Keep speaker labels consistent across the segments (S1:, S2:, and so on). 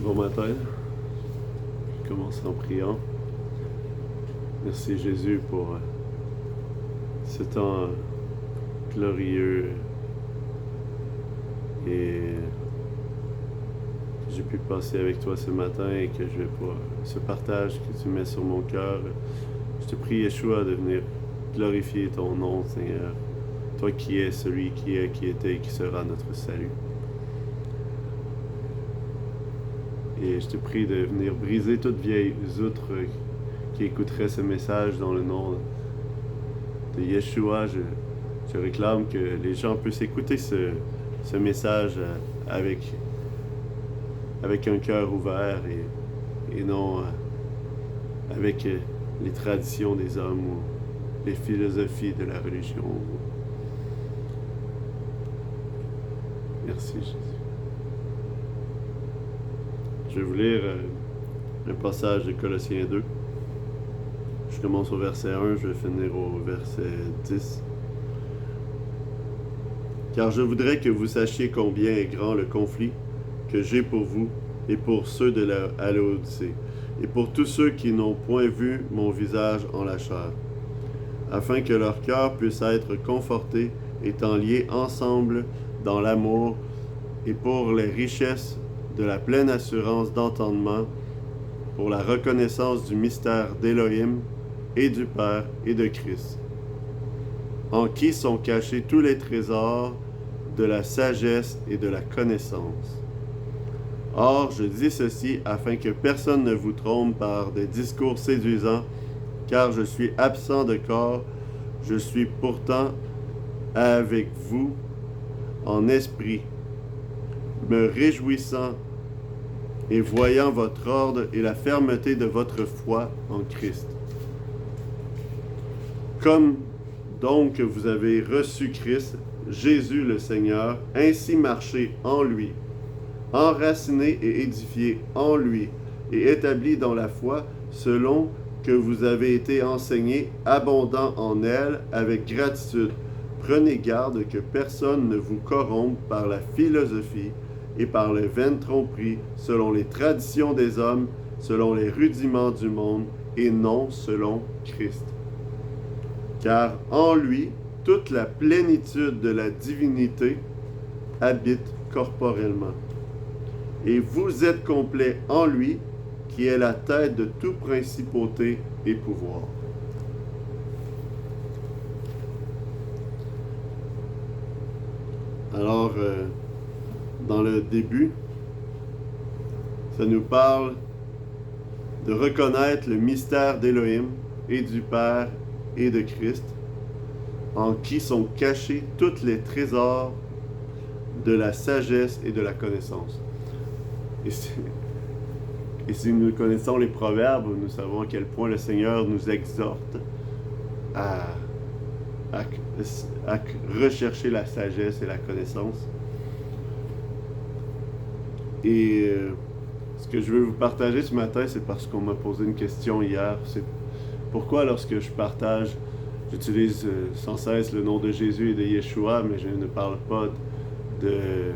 S1: Bon matin. Je commence en priant. Merci Jésus pour ce temps glorieux et que j'ai pu passer avec toi ce matin et que je vais pouvoir ce partage que tu mets sur mon cœur. Je te prie, Yeshua, de venir glorifier ton nom, Seigneur. Toi qui es celui qui est, qui était et qui sera notre salut. Et je te prie de venir briser toute vieille outre qui écouterait ce message dans le nom de Yeshua. Je réclame que les gens puissent écouter ce message avec un cœur ouvert et non avec les traditions des hommes ou les philosophies de la religion. Merci Jésus. Je vais vous lire un passage de Colossiens 2. Je commence au verset 1, je vais finir au verset 10. Car je voudrais que vous sachiez combien est grand le conflit que j'ai pour vous et pour ceux de la Laodicée, et pour tous ceux qui n'ont point vu mon visage en la chair, afin que leur cœur puisse être conforté, étant liés ensemble dans l'amour, et pour les richesses de la pleine assurance d'entendement, pour la reconnaissance du mystère d'Élohim et du Père et de Christ, en qui sont cachés tous les trésors de la sagesse et de la connaissance. Or, je dis ceci afin que personne ne vous trompe par des discours séduisants, car je suis absent de corps, je suis pourtant avec vous en esprit, me réjouissant et voyant votre ordre et la fermeté de votre foi en Christ. Comme donc vous avez reçu Christ, Jésus le Seigneur, ainsi marchez en lui, enracinés et édifiés en lui, et établis dans la foi, selon que vous avez été enseignés, abondant en elle, avec gratitude. Prenez garde que personne ne vous corrompe par la philosophie et par les vaines tromperies, selon les traditions des hommes, selon les rudiments du monde, et non selon Christ. Car en lui, toute la plénitude de la divinité habite corporellement. Et vous êtes complets en lui, qui est la tête de toute principauté et pouvoir. Alors, dans le début, ça nous parle de reconnaître le mystère d'Élohim et du Père et de Christ, en qui sont cachés tous les trésors de la sagesse et de la connaissance. Et si nous connaissons les proverbes, nous savons à quel point le Seigneur nous exhorte à rechercher la sagesse et la connaissance. Et ce que je veux vous partager ce matin, c'est parce qu'on m'a posé une question hier. C'est pourquoi lorsque je partage, j'utilise sans cesse le nom de Jésus et de Yeshua, mais je ne parle pas de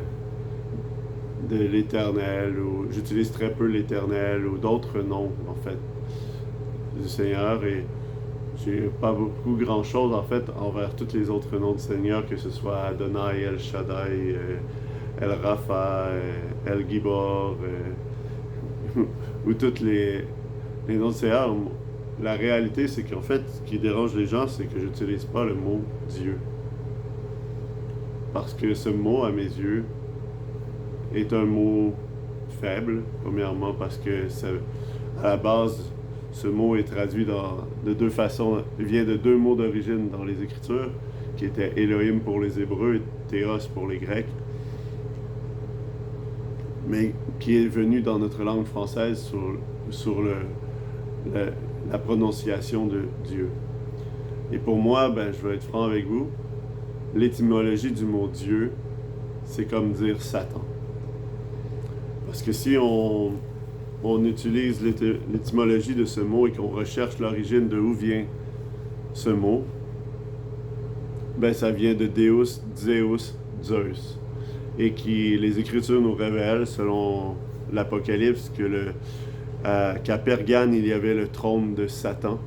S1: l'Éternel, ou j'utilise très peu l'Éternel ou d'autres noms en fait du Seigneur, et j'ai pas beaucoup grand chose en fait envers tous les autres noms du Seigneur, que ce soit Adonai, El Shaddai, El Rapha, El Gibor, ou tous les noms du Seigneur. La réalité, c'est qu'en fait, ce qui dérange les gens, c'est que j'utilise pas le mot Dieu, parce que ce mot, à mes yeux, est un mot faible, premièrement, parce que à la base, ce mot est traduit de deux façons. Il vient de deux mots d'origine dans les Écritures, qui étaient Elohim pour les Hébreux et Théos pour les Grecs, mais qui est venu dans notre langue française sur la prononciation de Dieu. Et pour moi, je vais être franc avec vous, l'étymologie du mot Dieu, c'est comme dire Satan. Parce que si on utilise l'étymologie de ce mot et qu'on recherche l'origine de où vient ce mot, ça vient de Deus, Zeus, Zeus. et qui les Écritures nous révèlent, selon l'Apocalypse, qu'à Pergame, il y avait le trône de Satan.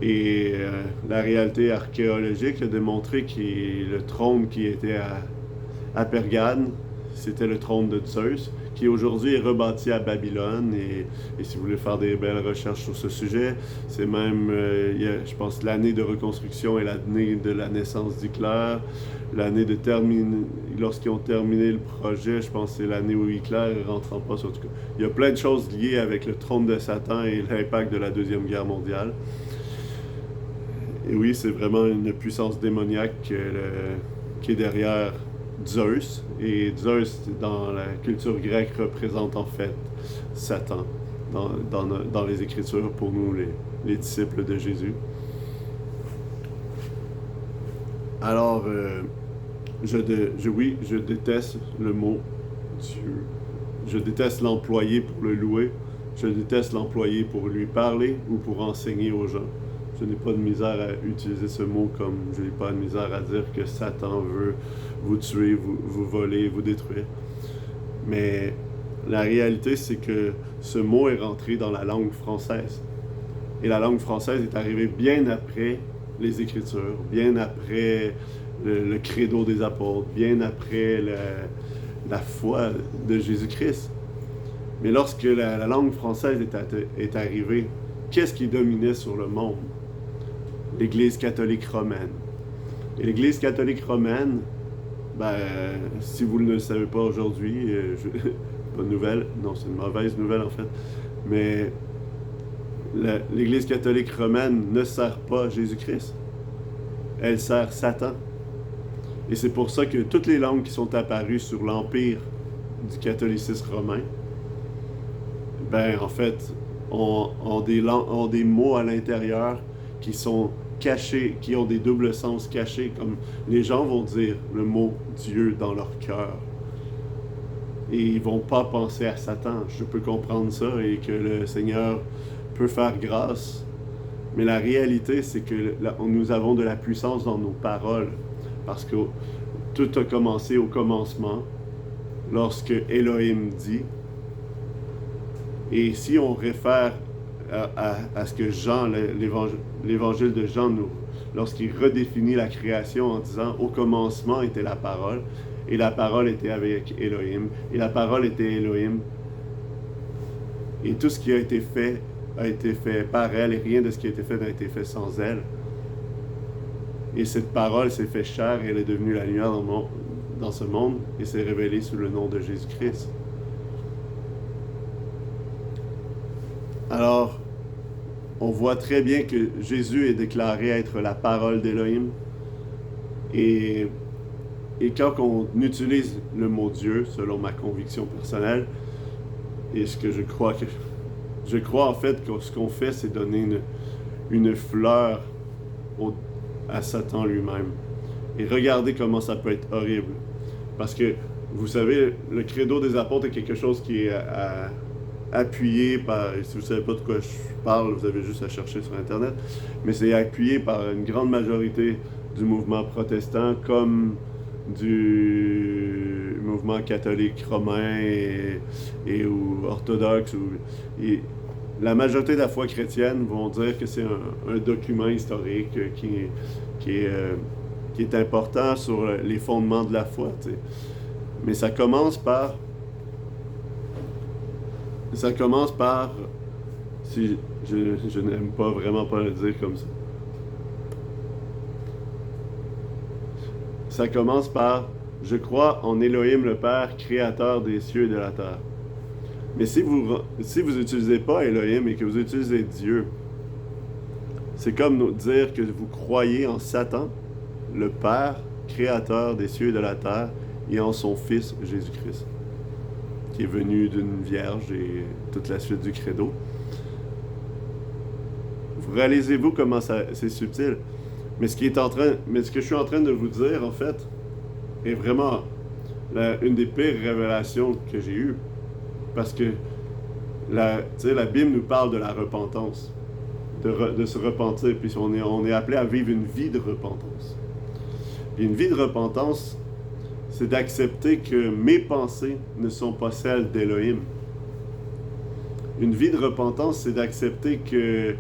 S1: Et la réalité archéologique a démontré que le trône qui était à Pergame, c'était le trône de Zeus, qui aujourd'hui est rebâti à Babylone. Et si vous voulez faire des belles recherches sur ce sujet, c'est même, je pense, l'année de reconstruction et l'année de la naissance d'Hitler. L'année de lorsqu'ils ont terminé le projet, je pense que c'est l'année où Hitler rentre en poste. En tout cas, il y a plein de choses liées avec le trône de Satan et l'impact de la Deuxième Guerre mondiale. Et oui, c'est vraiment une puissance démoniaque qui est derrière Zeus. Et Zeus, dans la culture grecque, représente en fait Satan dans les Écritures pour nous, les disciples de Jésus. Alors, oui, je déteste le mot Dieu. Je déteste l'employer pour le louer. Je déteste l'employer pour lui parler ou pour enseigner aux gens. Je n'ai pas de misère à utiliser ce mot comme je n'ai pas de misère à dire que Satan veut vous tuer, vous voler, vous détruire. Mais la réalité, c'est que ce mot est rentré dans la langue française. Et la langue française est arrivée bien après les Écritures, bien après le credo des apôtres, bien après la foi de Jésus-Christ. Mais lorsque la langue française est arrivée, qu'est-ce qui dominait sur le monde? L'Église catholique romaine. Et l'Église catholique romaine, si vous ne le savez pas aujourd'hui, pas de nouvelle, non, c'est une mauvaise nouvelle en fait, mais l'Église catholique romaine ne sert pas Jésus-Christ. Elle sert Satan. Et c'est pour ça que toutes les langues qui sont apparues sur l'empire du catholicisme romain, en fait, ont des mots à l'intérieur qui sont cachés, qui ont des doubles sens cachés, comme les gens vont dire le mot Dieu dans leur cœur. Et ils vont pas penser à Satan. Je peux comprendre ça et que le Seigneur peut faire grâce. Mais la réalité, c'est que nous avons de la puissance dans nos paroles. Parce que tout a commencé au commencement, lorsque Elohim dit. Et si on réfère à ce que Jean, l'évangile de Jean, lorsqu'il redéfinit la création en disant « Au commencement était la parole, et la parole était avec Elohim, et la parole était Elohim. » Et tout ce qui a été fait par elle, et rien de ce qui a été fait n'a été fait sans elle. Et cette parole s'est fait chair, et elle est devenue la lumière dans ce monde, et s'est révélée sous le nom de Jésus-Christ. Alors, on voit très bien que Jésus est déclaré être la parole d'Élohim. Et quand on utilise le mot Dieu, selon ma conviction personnelle, et ce que je crois en fait que ce qu'on fait, c'est donner une fleur à Satan lui-même. Et regardez comment ça peut être horrible. Parce que, vous savez, le credo des apôtres est quelque chose qui est appuyé par, et si vous ne savez pas de quoi je parle, vous avez juste à chercher sur Internet, mais c'est appuyé par une grande majorité du mouvement protestant comme du mouvement catholique romain ou orthodoxe. Et la majorité de la foi chrétienne vont dire que c'est un document historique qui est important sur les fondements de la foi. T'sais. Mais ça commence par, si je n'aime pas vraiment pas le dire comme ça. Ça commence par « Je crois en Elohim le Père, créateur des cieux et de la terre ». Mais si vous n'utilisez pas Elohim et que vous utilisez Dieu, c'est comme dire que vous croyez en Satan, le Père, créateur des cieux et de la terre, et en son Fils Jésus-Christ, qui est venu d'une vierge et toute la suite du credo. Vous réalisez-vous comment c'est subtil? Mais ce que je suis en train de vous dire, en fait, est vraiment une des pires révélations que j'ai eues. Parce que la Bible nous parle de la repentance, de se repentir, puis on est appelé à vivre une vie de repentance. Puis une vie de repentance, c'est d'accepter que mes pensées ne sont pas celles d'Élohim. Une vie de repentance, c'est d'accepter que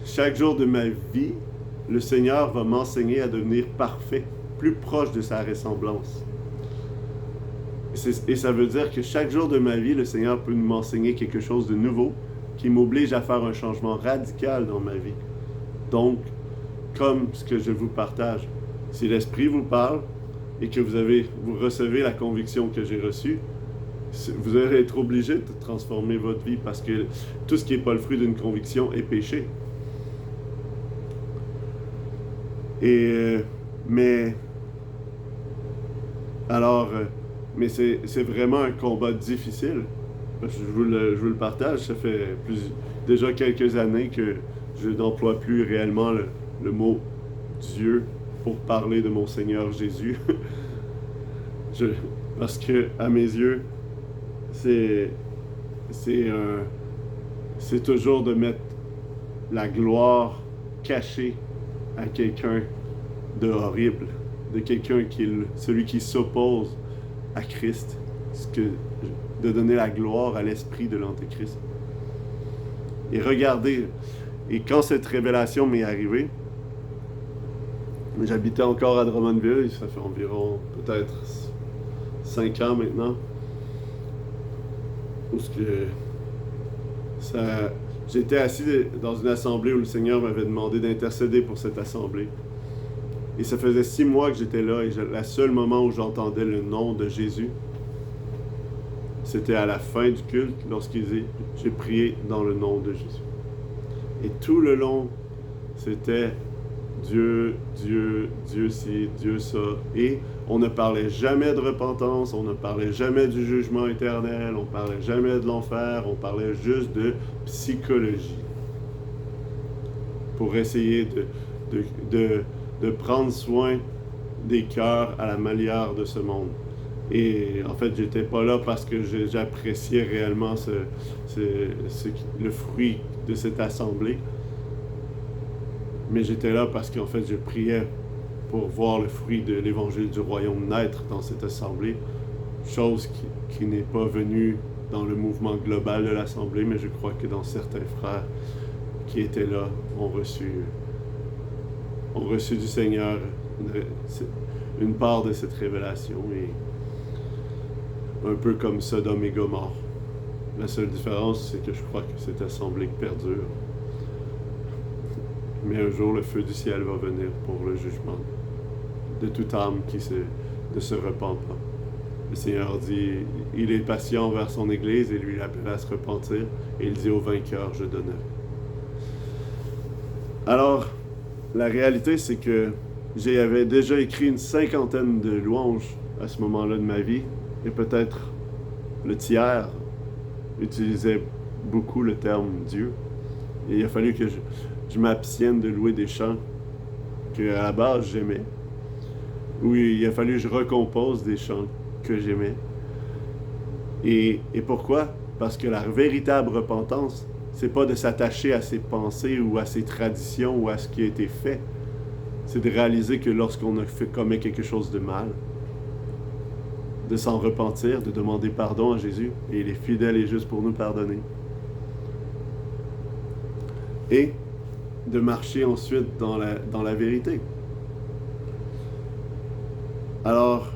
S1: chaque jour de ma vie, le Seigneur va m'enseigner à devenir parfait, plus proche de sa ressemblance. Et ça veut dire que chaque jour de ma vie, le Seigneur peut m'enseigner quelque chose de nouveau qui m'oblige à faire un changement radical dans ma vie. Donc, comme ce que je vous partage, si l'Esprit vous parle et que vous recevez la conviction que j'ai reçue, vous allez être obligé de transformer votre vie parce que tout ce qui n'est pas le fruit d'une conviction est péché. Mais c'est vraiment un combat difficile. Je vous le partage, ça fait déjà quelques années que je n'emploie plus réellement le mot Dieu pour parler de mon Seigneur Jésus. Parce que à mes yeux, c'est toujours de mettre la gloire cachée à quelqu'un de horrible, de quelqu'un celui qui s'oppose à Christ, de donner la gloire à l'esprit de l'Antéchrist. Et regardez, et quand cette révélation m'est arrivée, j'habitais encore à Drummondville, ça fait environ peut-être 5 ans maintenant, j'étais assis dans une assemblée où le Seigneur m'avait demandé d'intercéder pour cette assemblée. Et ça faisait 6 mois que j'étais là, et le seul moment où j'entendais le nom de Jésus, c'était à la fin du culte, lorsqu'il dit « J'ai prié dans le nom de Jésus ». Et tout le long, c'était Dieu, Dieu, Dieu ci, Dieu ça. Et on ne parlait jamais de repentance, on ne parlait jamais du jugement éternel, on ne parlait jamais de l'enfer, on parlait juste de psychologie. Pour essayer de prendre soin des cœurs à la manière de ce monde. Et en fait, j'étais pas là parce que j'appréciais réellement le fruit de cette assemblée. Mais j'étais là parce qu'en fait, je priais pour voir le fruit de l'évangile du royaume naître dans cette assemblée. Chose qui n'est pas venue dans le mouvement global de l'assemblée, mais je crois que dans certains frères qui étaient là ont reçu du Seigneur une part de cette révélation, et un peu comme Sodome et Gomorrhe. La seule différence, c'est que je crois que cette assemblée perdure. Mais un jour, le feu du ciel va venir pour le jugement de toute âme qui ne se repent pas. Le Seigneur dit, il est patient envers son Église et lui l'appelle à se repentir, et il dit au vainqueur, je donnerai. Alors, la réalité, c'est que j'avais déjà écrit une 50aine de louanges à ce moment-là de ma vie, et peut-être le tiers utilisait beaucoup le terme Dieu. Et il a fallu que je m'abstienne de louer des chants qu'à la base j'aimais. Oui, il a fallu que je recompose des chants que j'aimais. Et pourquoi? Parce que la véritable repentance, c'est pas de s'attacher à ses pensées ou à ses traditions ou à ce qui a été fait. C'est de réaliser que lorsqu'on commet quelque chose de mal, de s'en repentir, de demander pardon à Jésus, et il est fidèle et juste pour nous pardonner. Et de marcher ensuite dans la vérité. Alors,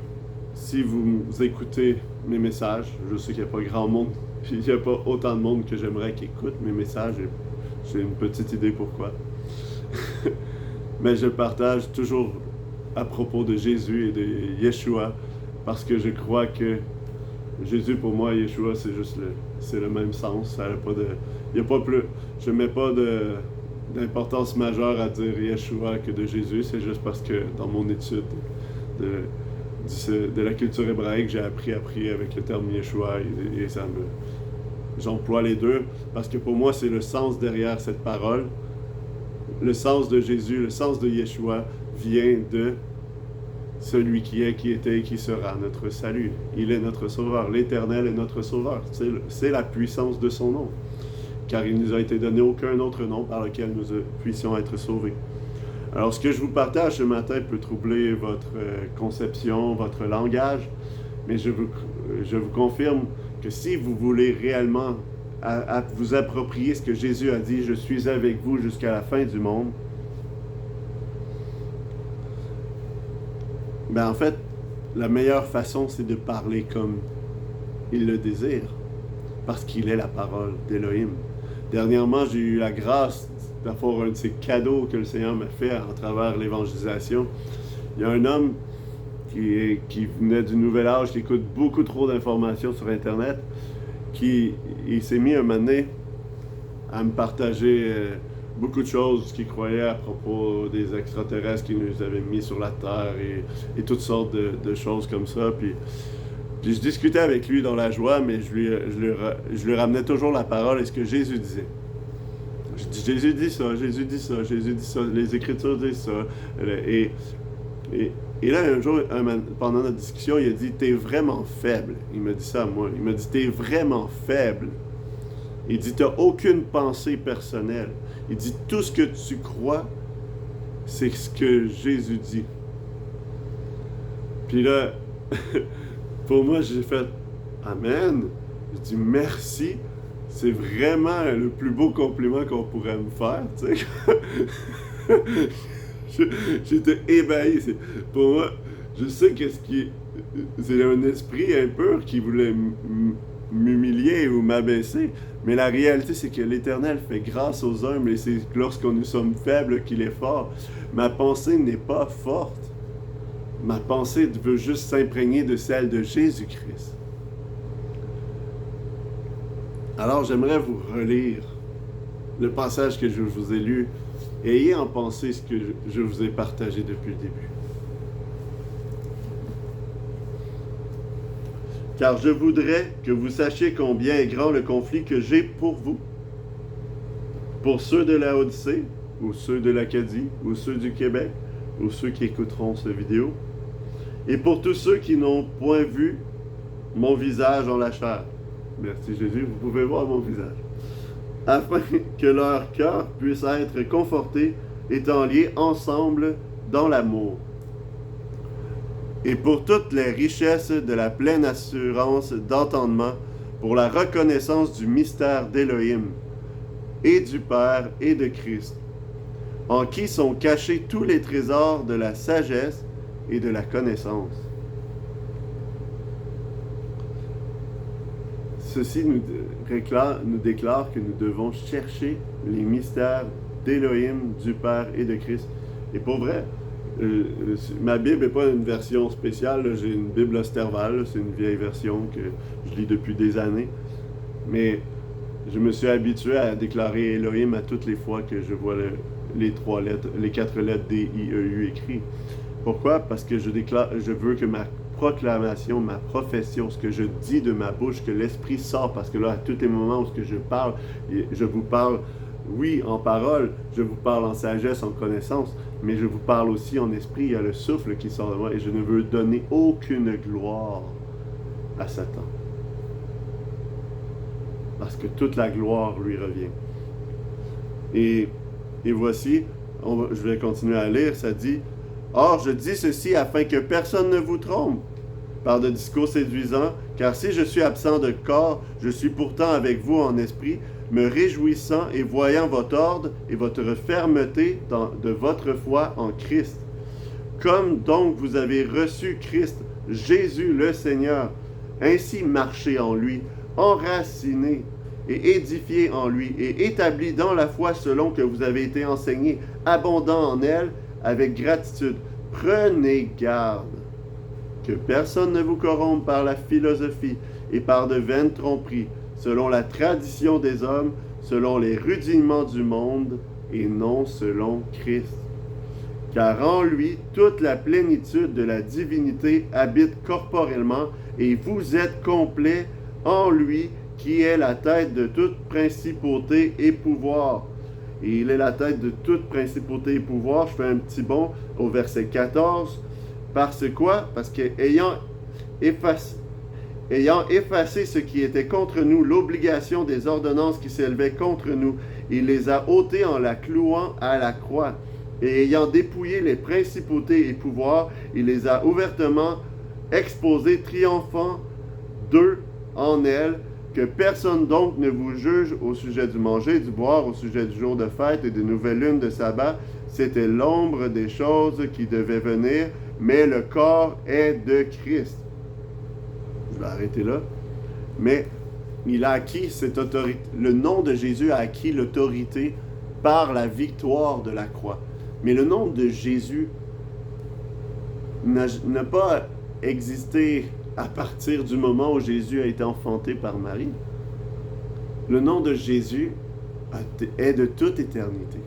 S1: si vous écoutez mes messages, je sais qu'il n'y a pas grand monde, il n'y a pas autant de monde que j'aimerais qui écoute mes messages, et j'ai une petite idée pourquoi. Mais je partage toujours à propos de Jésus et de Yeshua, parce que je crois que Jésus, pour moi, Yeshua, c'est le même sens. Ça a pas de, il y a pas plus, je ne mets pas d'importance majeure à dire Yeshua que de Jésus. C'est juste parce que dans mon étude de la culture hébraïque, j'ai appris à prier avec le terme Yeshua, et j'emploie les deux parce que pour moi, c'est le sens derrière cette parole. Le sens de Jésus, le sens de Yeshua vient de celui qui est, qui était et qui sera notre salut. Il est notre sauveur. L'Éternel est notre sauveur. C'est la puissance de son nom. Car il ne nous a été donné aucun autre nom par lequel nous puissions être sauvés. Alors, ce que je vous partage ce matin peut troubler votre conception, votre langage, mais je vous confirme que si vous voulez réellement vous approprier ce que Jésus a dit, je suis avec vous jusqu'à la fin du monde, ben en fait, la meilleure façon, c'est de parler comme il le désire, parce qu'il est la parole d'Élohim. Dernièrement, j'ai eu la grâce d'avoir un de ces cadeaux que le Seigneur m'a fait à travers l'évangélisation. Il y a un homme qui venait du nouvel âge, qui écoute beaucoup trop d'informations sur Internet, il s'est mis un moment donné à me partager beaucoup de choses qu'il croyait à propos des extraterrestres qui nous avaient mis sur la Terre et toutes sortes de choses comme ça. Puis je discutais avec lui dans la joie, mais je lui ramenais toujours la parole et ce que Jésus disait. Je dis, Jésus dit ça, Jésus dit ça, Jésus dit ça, les Écritures disent ça. Et là, un jour, pendant notre discussion, il a dit, t'es vraiment faible. Il m'a dit ça à moi. Il m'a dit, t'es vraiment faible. Il dit, t'as aucune pensée personnelle. Il dit, tout ce que tu crois, c'est ce que Jésus dit. Puis là, pour moi, j'ai fait, Amen. Je dis, merci. C'est vraiment le plus beau compliment qu'on pourrait me faire, tu sais. J'étais ébahi. Pour moi, je sais c'est un esprit impur qui voulait m'humilier ou m'abaisser. Mais la réalité, c'est que l'Éternel fait grâce aux hommes et c'est lorsque nous sommes faibles qu'il est fort. Ma pensée n'est pas forte. Ma pensée veut juste s'imprégner de celle de Jésus-Christ. Alors, j'aimerais vous relire le passage que je vous ai lu. Ayez en pensée ce que je vous ai partagé depuis le début. Car je voudrais que vous sachiez combien est grand le conflit que j'ai pour vous. Pour ceux de la Odyssée, ou ceux de l'Acadie, ou ceux du Québec, ou ceux qui écouteront cette vidéo, et pour tous ceux qui n'ont point vu mon visage en la chair. Merci Jésus, vous pouvez voir mon visage. Afin que leur cœur puisse être conforté, étant liés ensemble dans l'amour. Et pour toutes les richesses de la pleine assurance d'entendement, pour la reconnaissance du mystère d'Élohim, et du Père et de Christ, en qui sont cachés tous les trésors de la sagesse et de la connaissance. Ceci nous déclare que nous devons chercher les mystères d'Élohim, du Père et de Christ. Et pour vrai, ma Bible n'est pas une version spéciale, là. J'ai une Bible Osterval, c'est une vieille version que je lis depuis des années. Mais je me suis habitué à déclarer Elohim à toutes les fois que je vois les 4 lettres D-I-E-U écrits. Pourquoi? Parce que je veux que ma proclamation, ma profession, ce que je dis de ma bouche, que l'Esprit sort, parce que là, à tous les moments où je vous parle, oui, en parole, je vous parle en sagesse, en connaissance, mais je vous parle aussi en esprit, il y a le souffle qui sort de moi, et je ne veux donner aucune gloire à Satan. Parce que toute la gloire lui revient. Et voici, je vais continuer à lire, ça dit, « Or, je dis ceci afin que personne ne vous trompe par de discours séduisants, car si je suis absent de corps, je suis pourtant avec vous en esprit, me réjouissant et voyant votre ordre et votre fermeté de votre foi en Christ. Comme donc vous avez reçu Christ, Jésus le Seigneur, ainsi marchez en lui, enracinés et édifiés en lui, et établis dans la foi selon que vous avez été enseigné, abondant en elle, avec gratitude. Prenez garde que personne ne vous corrompe par la philosophie et par de vaines tromperies, selon la tradition des hommes, selon les rudiments du monde, et non selon Christ. Car en lui, toute la plénitude de la divinité habite corporellement, et vous êtes complets en lui, qui est la tête de toute principauté et pouvoir. Et il est la tête de toute principauté et pouvoir. Je fais un petit bond au verset 14. Parce quoi? Parce qu'ayant effacé ce qui était contre nous, l'obligation des ordonnances qui s'élevaient contre nous, il les a ôtées en la clouant à la croix. Et ayant dépouillé les principautés et pouvoirs, il les a ouvertement exposés, triomphant d'eux en elle, que personne donc ne vous juge au sujet du manger, du boire, au sujet du jour de fête et des nouvelles lunes de sabbat. C'était l'ombre des choses qui devaient venir, mais le corps est de Christ. Je vais arrêter là. Mais il a acquis cette autorité. Le nom de Jésus a acquis l'autorité par la victoire de la croix. Mais le nom de Jésus n'a pas existé à partir du moment où Jésus a été enfanté par Marie. Le nom de Jésus est de toute éternité.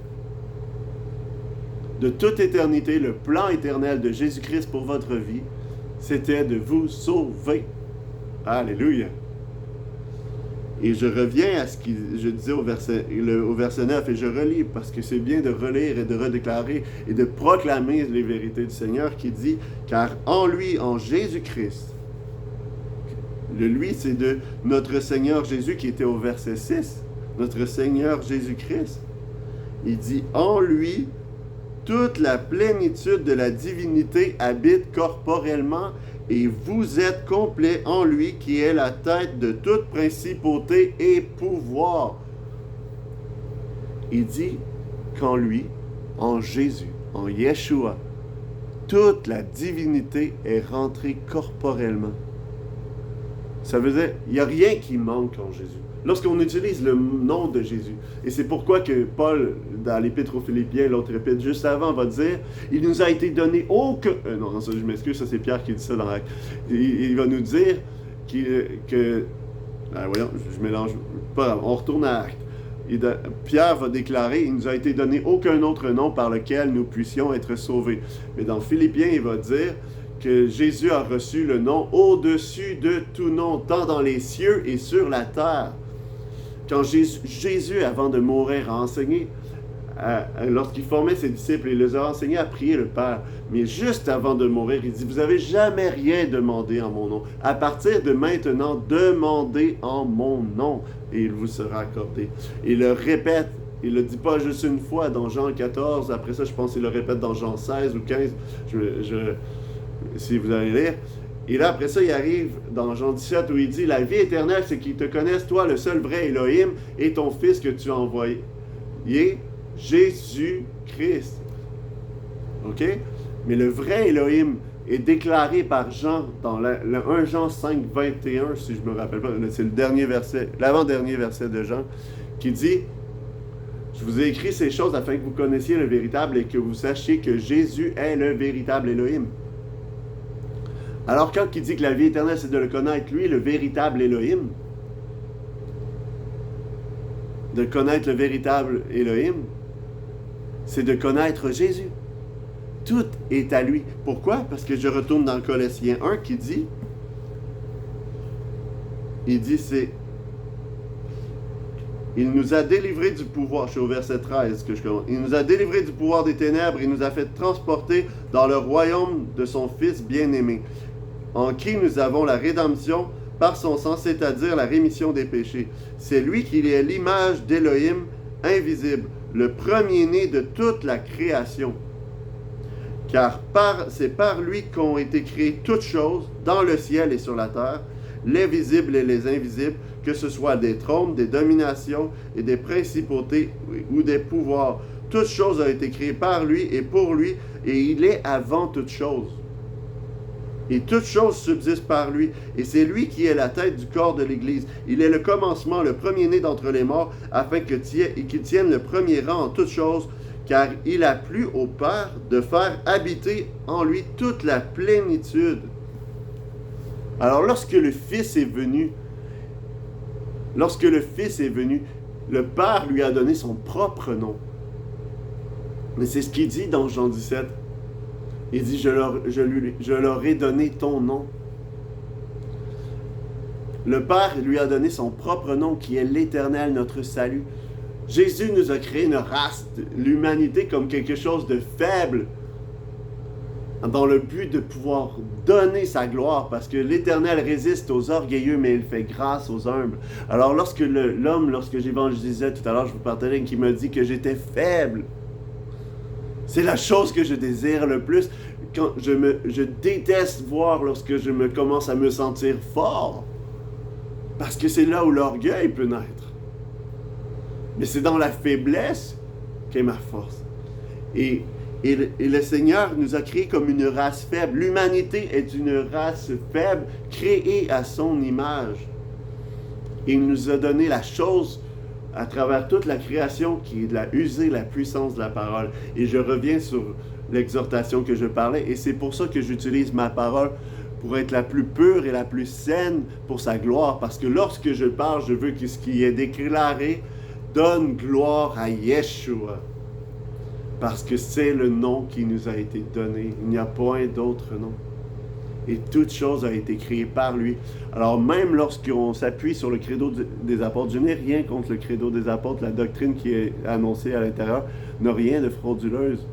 S1: De toute éternité, le plan éternel de Jésus-Christ pour votre vie, c'était de vous sauver. Alléluia. Et je reviens à ce que je disais au verset 9, et je relis, parce que c'est bien de relire et de redéclarer et de proclamer les vérités du Seigneur qui dit, car en lui, en Jésus-Christ, le lui, c'est de notre Seigneur Jésus qui était au verset 6, notre Seigneur Jésus-Christ. Il dit, en lui, toute la plénitude de la divinité habite corporellement, et vous êtes complet en lui qui est la tête de toute principauté et pouvoir. Il dit qu'en lui, en Jésus, en Yeshua, toute la divinité est rentrée corporellement. Ça veut dire, il n'y a rien qui manque en Jésus. Lorsqu'on utilise le nom de Jésus, et c'est pourquoi que Paul, dans l'Épître aux Philippiens, l'autre répète juste avant, va dire, il nous a été donné aucun... non, ça, je m'excuse, ça c'est Pierre qui dit ça dans Actes. Il va nous dire voyons, je mélange. Pas grave, on retourne à Actes. Pierre va déclarer, il nous a été donné aucun autre nom par lequel nous puissions être sauvés. Mais dans Philippiens, il va dire que Jésus a reçu le nom au-dessus de tout nom, tant dans les cieux et sur la terre. Quand Jésus, avant de mourir, a enseigné, lorsqu'il formait ses disciples, il les a enseignés à prier le Père. Mais juste avant de mourir, il dit, vous n'avez jamais rien demandé en mon nom. À partir de maintenant, demandez en mon nom et il vous sera accordé. Il le répète. Il ne le dit pas juste une fois dans Jean 14. Après ça, je pense qu'il le répète dans Jean 16 ou 15. Si vous allez lire. Et là, après ça, il arrive dans Jean 17 où il dit, la vie éternelle, c'est qu'ils te connaissent, toi, le seul vrai Elohim, et ton Fils que tu as envoyé, Jésus-Christ. OK? Mais le vrai Elohim est déclaré par Jean dans le 1 Jean 5, 21, si je ne me rappelle pas, c'est le dernier verset, l'avant-dernier verset de Jean, qui dit, je vous ai écrit ces choses afin que vous connaissiez le véritable et que vous sachiez que Jésus est le véritable Elohim. Alors quand il dit que la vie éternelle, c'est de le connaître, lui, le véritable Elohim, de connaître le véritable Elohim, c'est de connaître Jésus. Tout est à lui. Pourquoi? Parce que je retourne dans Colossiens 1 qui dit, il nous a délivrés du pouvoir, je suis au verset 13 que je commence, il nous a délivrés du pouvoir des ténèbres, il nous a fait transporter dans le royaume de son Fils bien-aimé, en qui nous avons la rédemption par son sang, c'est-à-dire la rémission des péchés. C'est lui qui est l'image d'Élohim invisible, le premier-né de toute la création. Car c'est par lui qu'ont été créées toutes choses, dans le ciel et sur la terre, les visibles et les invisibles, que ce soit des trônes, des dominations et des principautés ou des pouvoirs. Toutes choses ont été créées par lui et pour lui, et il est avant toutes choses. Et toutes choses subsistent par lui, et c'est lui qui est la tête du corps de l'Église. Il est le commencement, le premier-né d'entre les morts, afin qu'il tienne le premier rang en toutes choses, car il a plu au Père de faire habiter en lui toute la plénitude. Alors lorsque le Fils est venu, le Père lui a donné son propre nom. Mais c'est ce qu'il dit dans Jean 17. Il dit, je leur ai donné ton nom. Le Père lui a donné son propre nom qui est l'Éternel, notre salut. Jésus nous a créé une race, l'humanité, comme quelque chose de faible, dans le but de pouvoir donner sa gloire, parce que l'Éternel résiste aux orgueilleux, mais il fait grâce aux humbles. Alors lorsque lorsque j'évangélisais tout à l'heure, je vous partageais, qui me dit que j'étais faible, C'est la chose que je désire le plus. Quand je déteste voir lorsque je commence à me sentir fort. Parce que c'est là où l'orgueil peut naître. Mais c'est dans la faiblesse qu'est ma force. Et le Seigneur nous a créés comme une race faible. L'humanité est une race faible, créée à son image. Il nous a donné la chose à travers toute la création qui est de user la puissance de la parole. Et je reviens sur l'exhortation que je parlais, et c'est pour ça que j'utilise ma parole pour être la plus pure et la plus saine pour sa gloire. Parce que lorsque je parle, je veux que ce qui est déclaré donne gloire à Yeshua. Parce que c'est le nom qui nous a été donné. Il n'y a point d'autre nom. Et toute chose a été créée par lui. Alors même lorsqu'on s'appuie sur le credo des apôtres, je n'ai rien contre le credo des apôtres, la doctrine qui est annoncée à l'intérieur n'a rien de frauduleuse.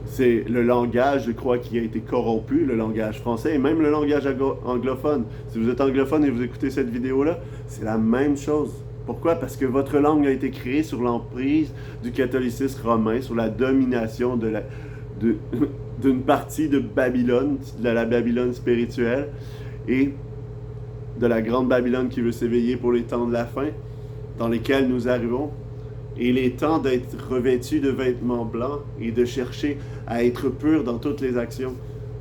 S1: C'est le langage, je crois, qui a été corrompu, le langage français, et même le langage anglophone. Si vous êtes anglophone et vous écoutez cette vidéo-là, c'est la même chose. Pourquoi? Parce que votre langue a été créée sur l'emprise du catholicisme romain, sur la domination d'une partie de Babylone, de la Babylone spirituelle, et de la grande Babylone qui veut s'éveiller pour les temps de la fin, dans lesquels nous arrivons. Et il est temps d'être revêtu de vêtements blancs et de chercher à être pur dans toutes les actions.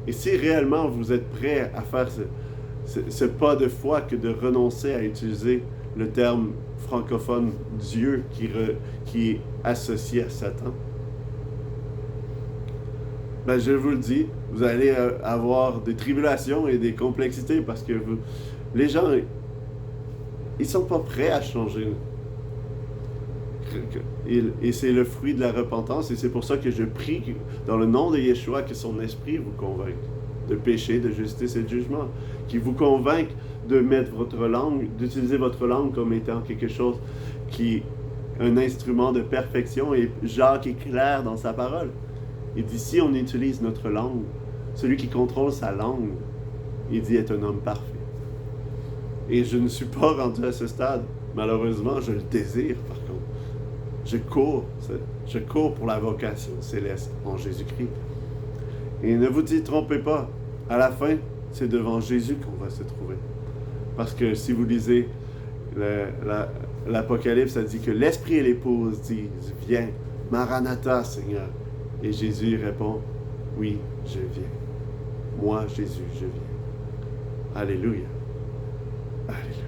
S1: Et si réellement vous êtes prêt à faire ce pas de foi que de renoncer à utiliser le terme francophone Dieu qui est associé à Satan, ben je vous le dis, vous allez avoir des tribulations et des complexités parce que les gens, ils sont pas prêts à changer. Et c'est le fruit de la repentance, et c'est pour ça que je prie dans le nom de Yeshua que son esprit vous convainque de péché, de justice et de jugement, qu'il vous convainque de mettre votre langue, d'utiliser votre langue comme étant quelque chose qui est un instrument de perfection. Et Jacques est clair dans sa parole. Il dit, si on utilise notre langue, celui qui contrôle sa langue, il dit, est un homme parfait. Et je ne suis pas rendu à ce stade. Malheureusement, je le désire, par contre. Je cours pour la vocation céleste en Jésus-Christ. Et ne vous y trompez pas, à la fin, c'est devant Jésus qu'on va se trouver. Parce que si vous lisez l'Apocalypse, ça dit que l'Esprit et l'épouse disent, viens, Maranatha, Seigneur. Et Jésus répond, oui, je viens. Moi, Jésus, je viens. Alléluia. Alléluia.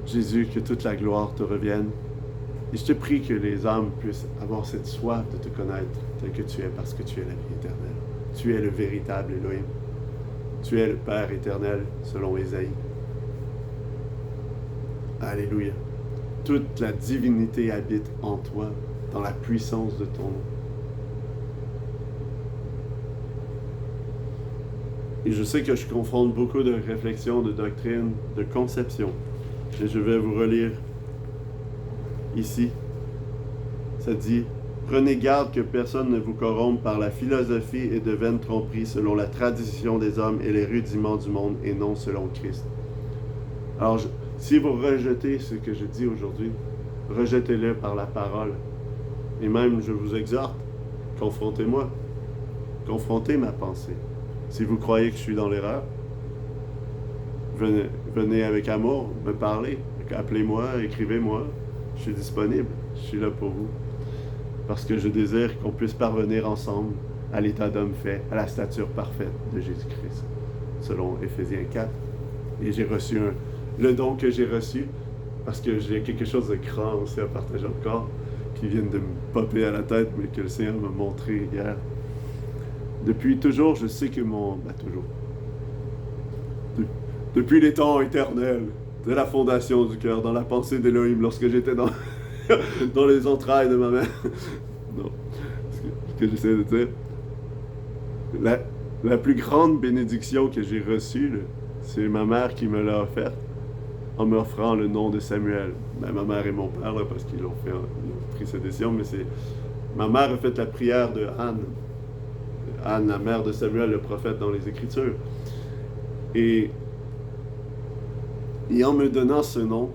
S1: Jésus, que toute la gloire te revienne. Et je te prie que les âmes puissent avoir cette soif de te connaître tel que tu es, parce que tu es la vie éternelle. Tu es le véritable Elohim. Tu es le Père éternel, selon Ésaïe. Alléluia. Toute la divinité habite en toi, dans la puissance de ton nom. Et je sais que je confronte beaucoup de réflexions, de doctrines, de conceptions. Et je vais vous relire ici. Ça dit, prenez garde que personne ne vous corrompe par la philosophie et de vaines tromperies selon la tradition des hommes et les rudiments du monde et non selon Christ. Alors, si vous rejetez ce que je dis aujourd'hui, rejetez-le par la parole. Et même, je vous exhorte, confrontez-moi. Confrontez ma pensée. Si vous croyez que je suis dans l'erreur, venez avec amour me parler. Appelez-moi, écrivez-moi. Je suis disponible. Je suis là pour vous. Parce que je désire qu'on puisse parvenir ensemble à l'état d'homme fait, à la stature parfaite de Jésus-Christ, selon Éphésiens 4. Et j'ai reçu le don que j'ai reçu, parce que j'ai quelque chose de grand aussi à partager encore, qui vient de me popper à la tête, mais que le Seigneur m'a montré hier. Depuis toujours, je sais que depuis les temps éternels, de la fondation du cœur, dans la pensée d'Élohim, lorsque j'étais dans les entrailles de ma mère. Non, ce que j'essaie de dire. La plus grande bénédiction que j'ai reçue, c'est ma mère qui me l'a offerte, en m'offrant le nom de Samuel. Ben, ma mère et mon père, là, parce qu'ils ont pris cette décision, mais c'est... Ma mère a fait la prière de Anne. Anne, la mère de Samuel, le prophète dans les Écritures. Et Et en me donnant ce nom,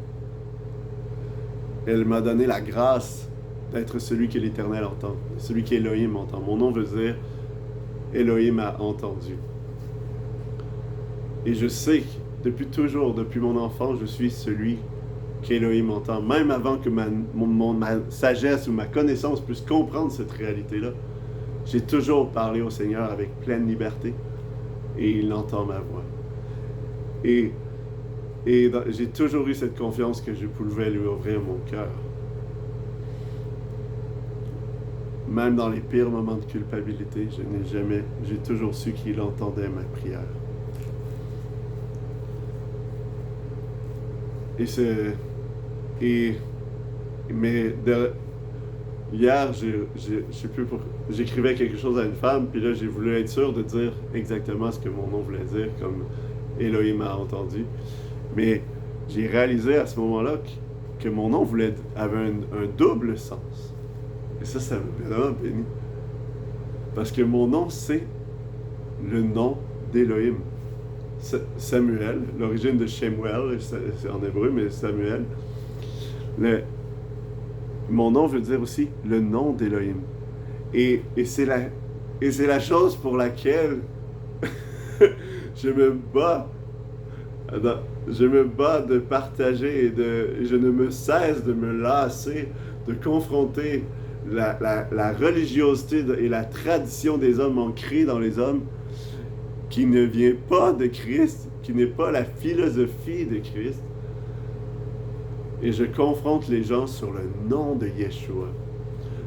S1: elle m'a donné la grâce d'être celui que l'Éternel entend, celui qu'Élohim entend. Mon nom veut dire Élohim a entendu. Et je sais que depuis toujours, depuis mon enfance, je suis celui qu'Élohim entend. Même avant que ma sagesse ou ma connaissance puisse comprendre cette réalité-là, j'ai toujours parlé au Seigneur avec pleine liberté et il entend ma voix. Et j'ai toujours eu cette confiance que je pouvais lui ouvrir mon cœur. Même dans les pires moments de culpabilité, j'ai toujours su qu'il entendait ma prière. Hier, j'écrivais quelque chose à une femme, puis là, j'ai voulu être sûr de dire exactement ce que mon nom voulait dire, comme Élohim a entendu. Mais j'ai réalisé à ce moment-là que mon nom avait un double sens. Et ça me vraiment béni. Parce que mon nom, c'est le nom d'Élohim. Samuel, l'origine de Shemuel, c'est en hébreu, mais Samuel. Mon nom veut dire aussi le nom d'Élohim. Et c'est la chose pour laquelle je me bats. Je me bats de partager et je ne me cesse de me lasser, de confronter la religiosité et la tradition des hommes ancrée dans les hommes qui ne vient pas de Christ, qui n'est pas la philosophie de Christ. Et je confronte les gens sur le nom de Yeshua.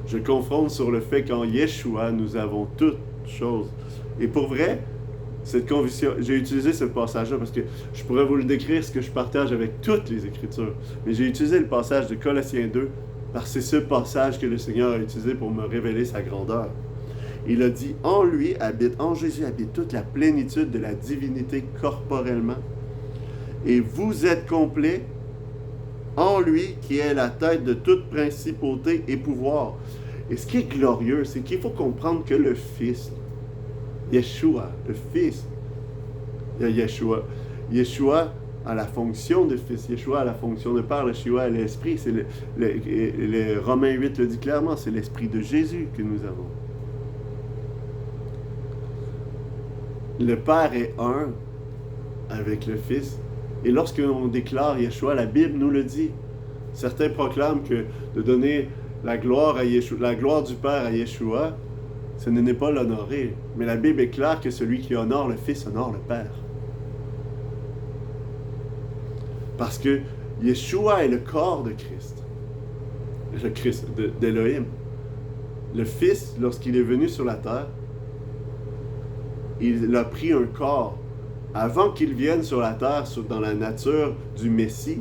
S1: Je confronte sur le fait qu'en Yeshua, nous avons toutes choses. Et pour vrai, cette conviction, j'ai utilisé ce passage-là parce que je pourrais vous le décrire, ce que je partage avec toutes les Écritures. Mais j'ai utilisé le passage de Colossiens 2 parce que c'est ce passage que le Seigneur a utilisé pour me révéler sa grandeur. Il a dit, en Jésus habite toute la plénitude de la divinité corporellement. Et vous êtes complets en lui qui est la tête de toute principauté et pouvoir. Et ce qui est glorieux, c'est qu'il faut comprendre que le Fils, Yeshua, le Fils, Yeshua a la fonction de Fils, Yeshua a la fonction de Père, Yeshua a l'Esprit. C'est le Romains 8 le dit clairement, c'est l'Esprit de Jésus que nous avons. Le Père est un avec le Fils. Et lorsque l'on déclare Yeshua, la Bible nous le dit. Certains proclament que de donner la gloire du Père à Yeshua, ce n'est pas l'honorer. Mais la Bible est claire que celui qui honore le Fils honore le Père. Parce que Yeshua est le corps de Christ. Le Christ d'Élohim. Le Fils, lorsqu'il est venu sur la terre, il a pris un corps. Avant qu'il vienne sur la terre, dans la nature du Messie,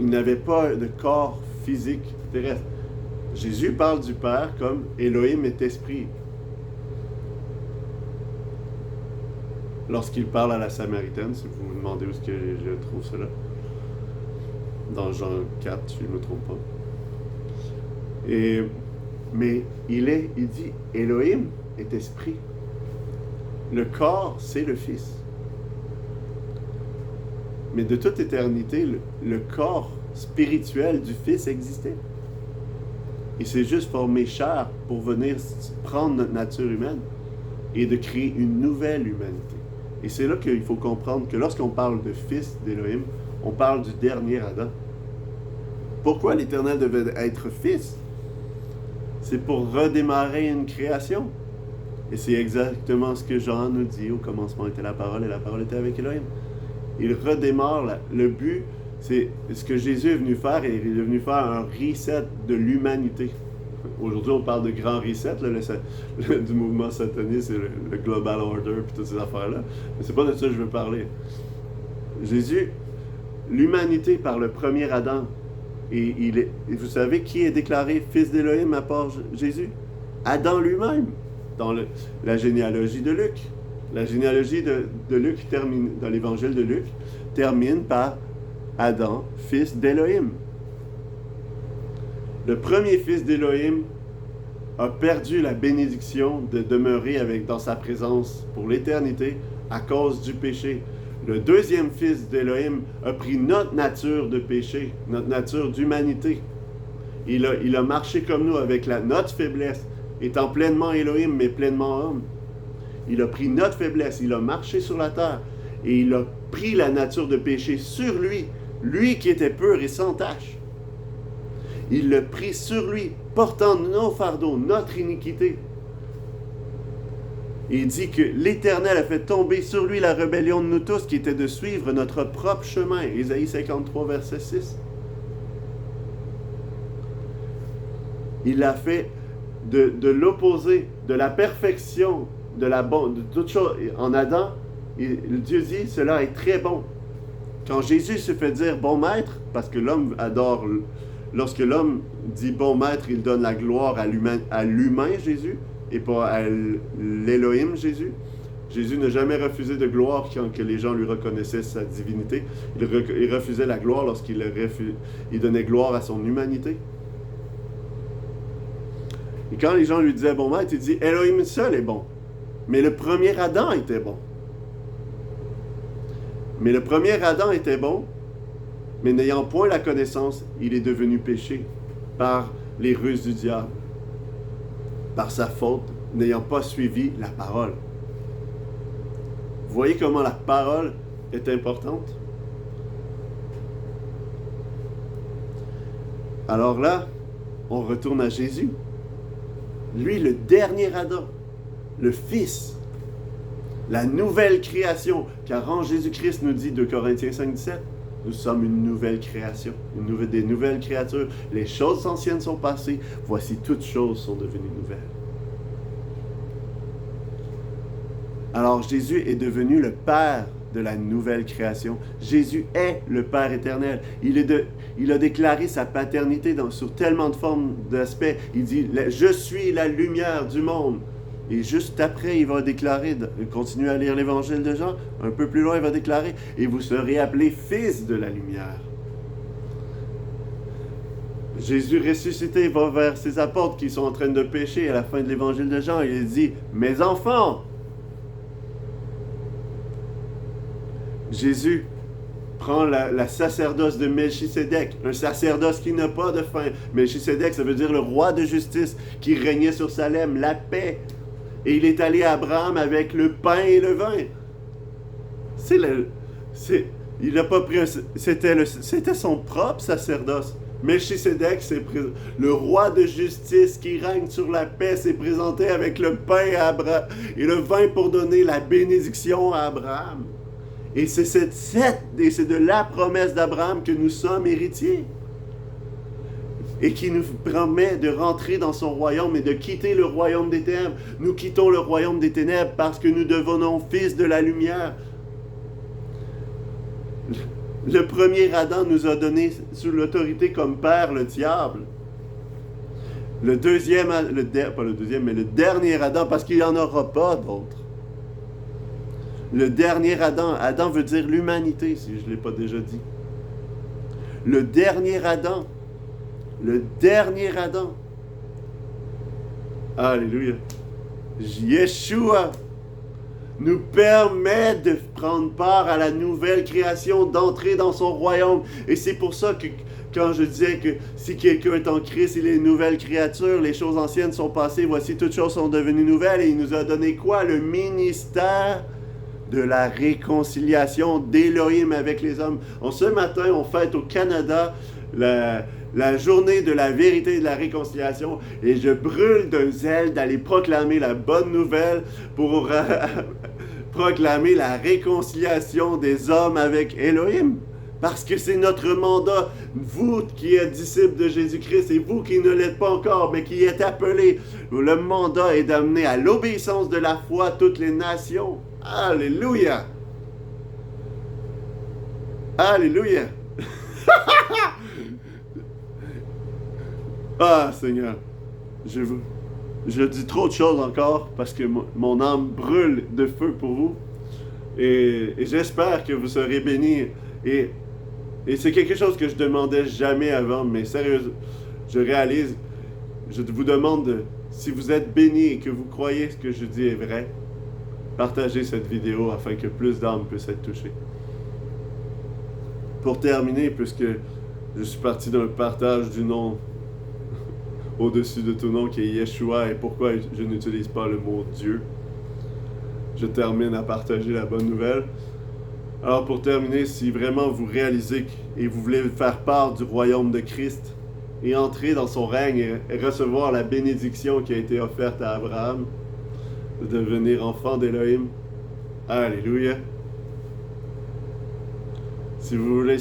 S1: il n'avait pas de corps physique terrestre. Jésus parle du Père comme Élohim est esprit. Lorsqu'il parle à la Samaritaine, si vous me demandez où est-ce que je trouve cela, dans Jean 4, si je ne me trompe pas. Mais il dit, Élohim est esprit. Le corps, c'est le Fils. Mais de toute éternité, le corps spirituel du Fils existait. Il s'est juste formé chair pour venir prendre notre nature humaine et de créer une nouvelle humanité. Et c'est là qu'il faut comprendre que lorsqu'on parle de Fils d'Élohim, on parle du dernier Adam. Pourquoi l'Éternel devait être Fils? C'est pour redémarrer une création. Et c'est exactement ce que Jean nous dit. Au commencement était la parole et la parole était avec Élohim. Il redémarre. Le but, c'est ce que Jésus est venu faire. Et il est venu faire un reset de l'humanité. Aujourd'hui, on parle de grand reset du mouvement sataniste et le global order et toutes ces affaires-là. Mais c'est pas de ça que je veux parler. Jésus, l'humanité par le premier Adam. Et vous savez qui est déclaré fils d'Élohim à part Jésus? Adam lui-même. Dans la généalogie de Luc. La généalogie de Luc termine, dans l'évangile de Luc, termine par Adam, fils d'Élohim. Le premier fils d'Élohim a perdu la bénédiction de demeurer dans sa présence pour l'éternité à cause du péché. Le deuxième fils d'Élohim a pris notre nature de péché, notre nature d'humanité. Il a marché comme nous avec notre faiblesse, étant pleinement Élohim, mais pleinement homme. Il a pris notre faiblesse, il a marché sur la terre, et il a pris la nature de péché sur lui, lui qui était pur et sans tache. Il l'a pris sur lui, portant nos fardeaux, notre iniquité. Il dit que l'Éternel a fait tomber sur lui la rébellion de nous tous, qui était de suivre notre propre chemin. Ésaïe 53, verset 6. Il a fait de l'opposé, de la perfection, de toute chose. En Adam, Dieu dit, cela est très bon. Quand Jésus se fait dire bon maître, parce que l'homme adore, lorsque l'homme dit bon maître, il donne la gloire à l'humain Jésus, et pas à l'Élohim Jésus. Jésus n'a jamais refusé de gloire quand que les gens lui reconnaissaient sa divinité. Il refusait la gloire lorsqu'il donnait gloire à son humanité. Et quand les gens lui disaient bon maître, il dit Elohim seul est bon. Mais le premier Adam était bon. Mais le premier Adam était bon, mais n'ayant point la connaissance, il est devenu péché par les ruses du diable, par sa faute, n'ayant pas suivi la parole. Vous voyez comment la parole est importante? Alors là, on retourne à Jésus. Lui, le dernier Adam, le Fils, la nouvelle création, car en Jésus-Christ nous dit 2 Corinthiens 5,17, nous sommes une nouvelle création, des nouvelles créatures. Les choses anciennes sont passées, voici toutes choses sont devenues nouvelles. Alors Jésus est devenu le Père de la nouvelle création. Jésus est le Père éternel. Il a déclaré sa paternité sur tellement de formes, d'aspects. Il dit « Je suis la lumière du monde ». Et juste après, il va déclarer, continue à lire l'évangile de Jean, un peu plus loin, il va déclarer « Et vous serez appelés fils de la lumière ». Jésus ressuscité va vers ses apôtres qui sont en train de pécher à la fin de l'évangile de Jean. Il dit « Mes enfants ». Jésus prend la sacerdoce de Melchisédek, un sacerdoce qui n'a pas de fin. Melchisédek, ça veut dire le roi de justice qui régnait sur Salem, la paix. Et il est allé à Abraham avec le pain et le vin. Il n'a pas pris c'était son propre sacerdoce. Melchisédek, c'est le roi de justice qui règne sur la paix, s'est présenté avec le pain et le vin pour donner la bénédiction à Abraham. Et c'est de la promesse d'Abraham que nous sommes héritiers. Et qui nous permet de rentrer dans son royaume et de quitter le royaume des ténèbres. Nous quittons le royaume des ténèbres parce que nous devenons fils de la lumière. Le premier Adam nous a donné sous l'autorité comme père le diable. Le dernier Adam, parce qu'il n'y en aura pas d'autre. Le dernier Adam, Adam veut dire l'humanité, si je ne l'ai pas déjà dit. Le dernier Adam, alléluia, Yeshua nous permet de prendre part à la nouvelle création, d'entrer dans son royaume. Et c'est pour ça que quand je disais que si quelqu'un est en Christ, il est une nouvelle créature, les choses anciennes sont passées, voici toutes choses sont devenues nouvelles. Et il nous a donné quoi? Le ministère de la réconciliation d'Élohim avec les hommes. Ce matin, on fête au Canada la journée de la vérité et de la réconciliation, et je brûle d'un zèle d'aller proclamer la bonne nouvelle pour proclamer la réconciliation des hommes avec Élohim. Parce que c'est notre mandat, vous qui êtes disciples de Jésus-Christ et vous qui ne l'êtes pas encore, mais qui êtes appelés, le mandat est d'amener à l'obéissance de la foi toutes les nations. Alléluia! Alléluia! Ah, Seigneur, je dis trop de choses encore parce que mon âme brûle de feu pour vous. Et j'espère que vous serez bénis. Et c'est quelque chose que je demandais jamais avant, mais sérieusement, je réalise, je vous demande si vous êtes bénis et que vous croyez ce que je dis est vrai, Partagez cette vidéo afin que plus d'âmes puissent être touchées. Pour terminer, puisque je suis parti d'un partage du nom au-dessus de tout nom qui est Yeshua et pourquoi je n'utilise pas le mot Dieu, je termine à partager la bonne nouvelle. Alors pour terminer, si vraiment vous réalisez et vous voulez faire part du royaume de Christ et entrer dans son règne et recevoir la bénédiction qui a été offerte à Abraham, de devenir enfant d'Élohim, alléluia. Si vous voulez,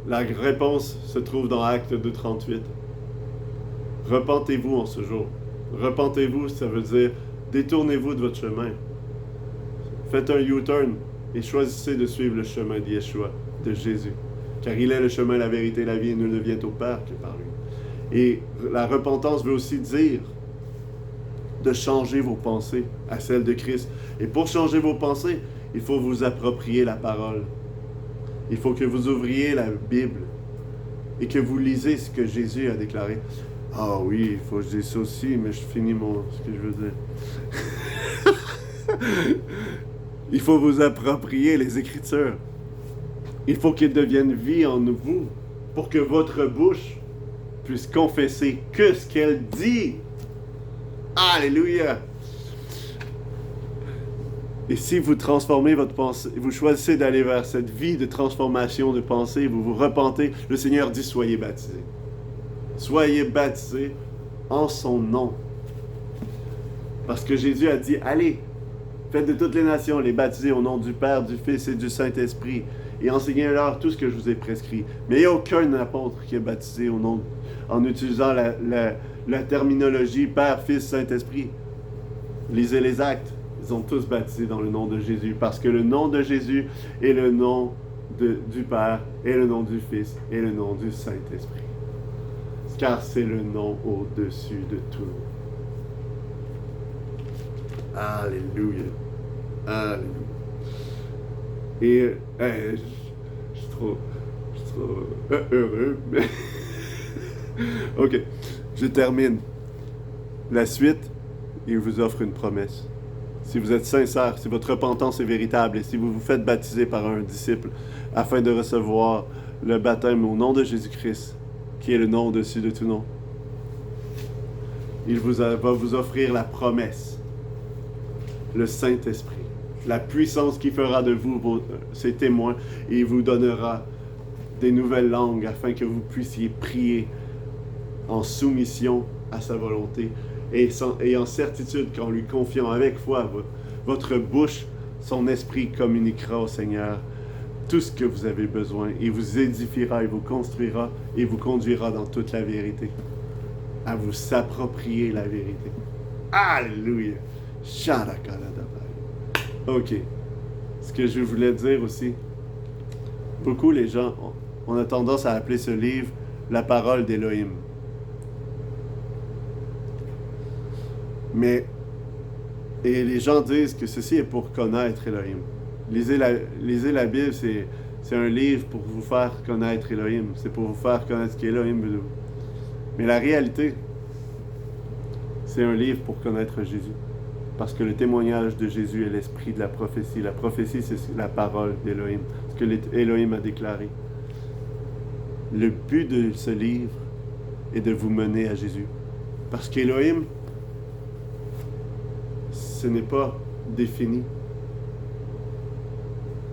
S1: la réponse se trouve dans Acte 2:38. Repentez-vous en ce jour. Repentez-vous, ça veut dire détournez-vous de votre chemin. Faites un U-turn et choisissez de suivre le chemin de Yeshua, de Jésus. Car il est le chemin, la vérité, la vie, et nul ne vient au Père que par lui. Et la repentance veut aussi dire de changer vos pensées à celles de Christ. Et pour changer vos pensées, il faut vous approprier la parole. Il faut que vous ouvriez la Bible et que vous lisez ce que Jésus a déclaré. Ah oui, il faut que je dise ça aussi, mais je finis ce que je veux dire. Il faut vous approprier les Écritures. Il faut qu'elles deviennent vie en vous pour que votre bouche puisse confesser que ce qu'elle dit. Alléluia! Et si vous transformez votre pensée, vous choisissez d'aller vers cette vie de transformation de pensée, vous vous repentez, le Seigneur dit soyez baptisés. Soyez baptisés en son nom. Parce que Jésus a dit, allez, faites de toutes les nations, les baptiser au nom du Père, du Fils et du Saint-Esprit, et enseignez-leur tout ce que je vous ai prescrit. Mais il n'y a aucun apôtre qui est baptisé au nom, en utilisant la terminologie Père, Fils, Saint-Esprit. Lisez les actes. Ils ont tous baptisé dans le nom de Jésus, parce que le nom de Jésus est le nom du Père, et le nom du Fils, et le nom du Saint-Esprit. Car c'est le nom au-dessus de tout. Alléluia. Alléluia. Et je suis trop heureux. Mais ok, je termine. La suite, il vous offre une promesse. Si vous êtes sincère, si votre repentance est véritable et si vous vous faites baptiser par un disciple afin de recevoir le baptême au nom de Jésus-Christ, qui est le nom au-dessus de tout nom, il va vous offrir la promesse, le Saint-Esprit, la puissance qui fera de vous ses témoins et il vous donnera des nouvelles langues afin que vous puissiez prier en soumission à sa volonté et en certitude qu'en lui confiant avec foi votre bouche, son esprit communiquera au Seigneur tout ce que vous avez besoin. Il vous édifiera, il vous construira et vous conduira dans toute la vérité. À vous s'approprier la vérité. Alléluia! Ok. Ce que je voulais dire aussi, beaucoup les gens, on a tendance à appeler ce livre la parole d'Élohim. Et les gens disent que ceci est pour connaître Elohim. Lisez la Bible, c'est un livre pour vous faire connaître Elohim. C'est pour vous faire connaître ce qu'Elohim veut de vous. Mais la réalité, c'est un livre pour connaître Jésus. Parce que le témoignage de Jésus est l'esprit de la prophétie. La prophétie, c'est la parole d'Elohim. Ce que Elohim a déclaré. Le but de ce livre est de vous mener à Jésus. Parce qu'Elohim, ce n'est pas défini.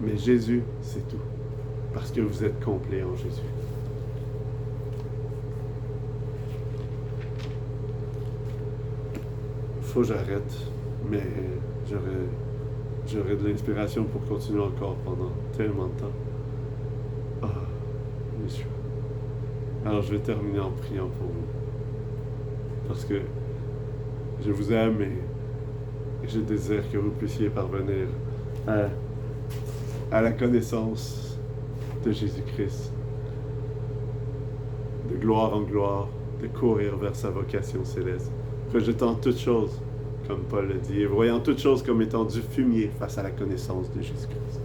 S1: Mais Jésus, c'est tout. Parce que vous êtes complet en Jésus. Faut que j'arrête, mais j'aurais de l'inspiration pour continuer encore pendant tellement de temps. Ah, Monsieur. Alors je vais terminer en priant pour vous. Parce que je vous aime et je désire que vous puissiez parvenir à la connaissance de Jésus-Christ, de gloire en gloire, de courir vers sa vocation céleste, rejetant toutes choses, comme Paul le dit, et voyant toutes choses comme étant du fumier face à la connaissance de Jésus-Christ.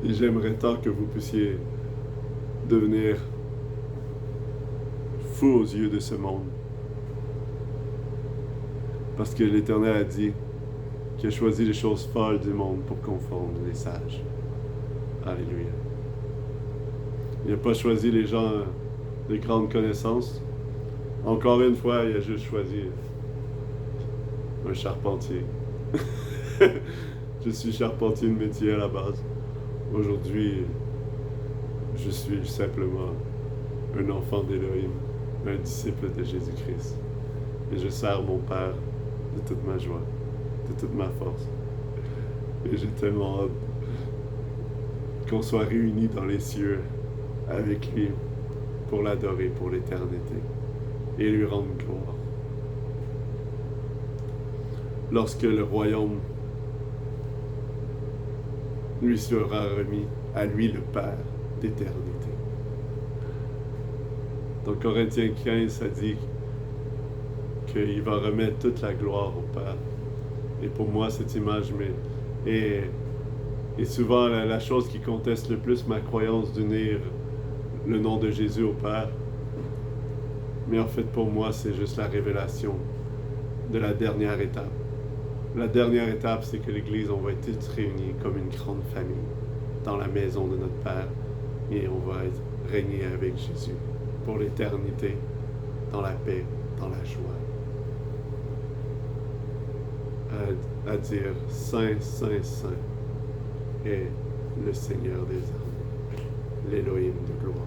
S1: Et j'aimerais tant que vous puissiez devenir fou aux yeux de ce monde. Parce que l'Éternel a dit qu'il a choisi les choses folles du monde pour confondre les sages. Alléluia. Il n'a pas choisi les gens de grande connaissance. Encore une fois, il a juste choisi un charpentier. Je suis charpentier de métier à la base. Aujourd'hui, je suis simplement un enfant d'Élohim, un disciple de Jésus-Christ. Et je sers mon Père de toute ma joie, de toute ma force. Et j'ai tellement hâte qu'on soit réunis dans les cieux avec lui pour l'adorer pour l'éternité et lui rendre gloire. Lorsque le royaume lui sera remis, à lui le Père d'éternité. Dans Corinthiens 15, ça dit qu'il va remettre toute la gloire au Père. Et pour moi, cette image est souvent la chose qui conteste le plus ma croyance d'unir le nom de Jésus au Père. Mais en fait, pour moi, c'est juste la révélation de la dernière étape. La dernière étape, c'est que l'Église, on va être tous réunis comme une grande famille dans la maison de notre Père et on va régner avec Jésus pour l'éternité, dans la paix, dans la joie. À dire Saint, Saint, Saint est le Seigneur des armées, l'Élohim de gloire.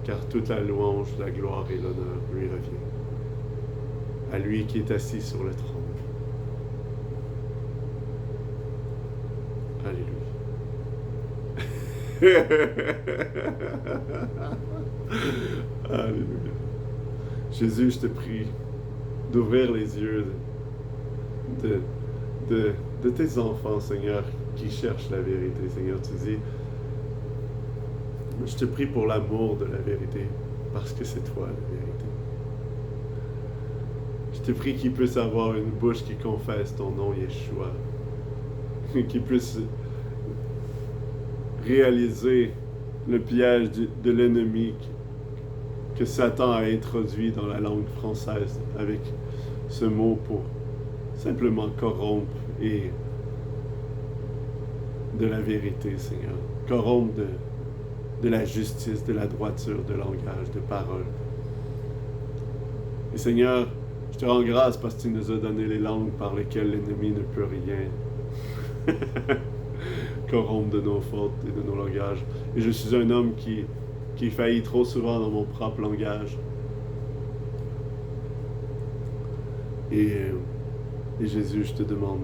S1: Car toute la louange, la gloire et l'honneur lui revient. À lui qui est assis sur le trône. Alléluia. Alléluia. Jésus, je te prie d'ouvrir les yeux de tes enfants, Seigneur, qui cherchent la vérité. Seigneur, tu dis, je te prie pour l'amour de la vérité, parce que c'est toi la vérité. Je te prie qu'il puisse avoir une bouche qui confesse ton nom, Yeshua, qu'il puisse réaliser le piège de l'ennemi que Satan a introduit dans la langue française avec ce mot pour simplement corrompre et de la vérité, Seigneur. Corrompre de la justice, de la droiture, de langage, de parole. Et Seigneur, je te rends grâce parce que tu nous as donné les langues par lesquelles l'ennemi ne peut rien corrompre de nos fautes et de nos langages. Et je suis un homme qui faillit trop souvent dans mon propre langage. Et Jésus, je te demande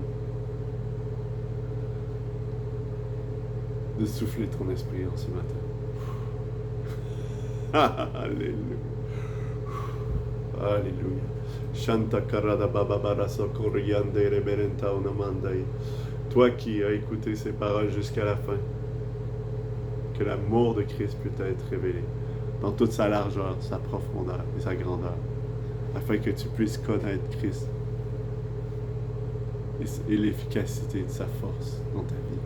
S1: de souffler ton esprit en ce matin. Alléluia. Alléluia. Shanta karada baba barasa koriyande reberenta onamandai. Toi qui as écouté ces paroles jusqu'à la fin, que l'amour de Christ peut être révélé dans toute sa largeur, sa profondeur et sa grandeur, afin que tu puisses connaître Christ et l'efficacité de sa force dans ta vie.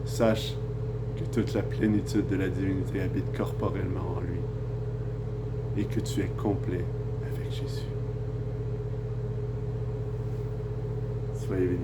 S1: Sache que toute la plénitude de la divinité habite corporellement en lui et que tu es complet avec Jésus. Soyez bénis.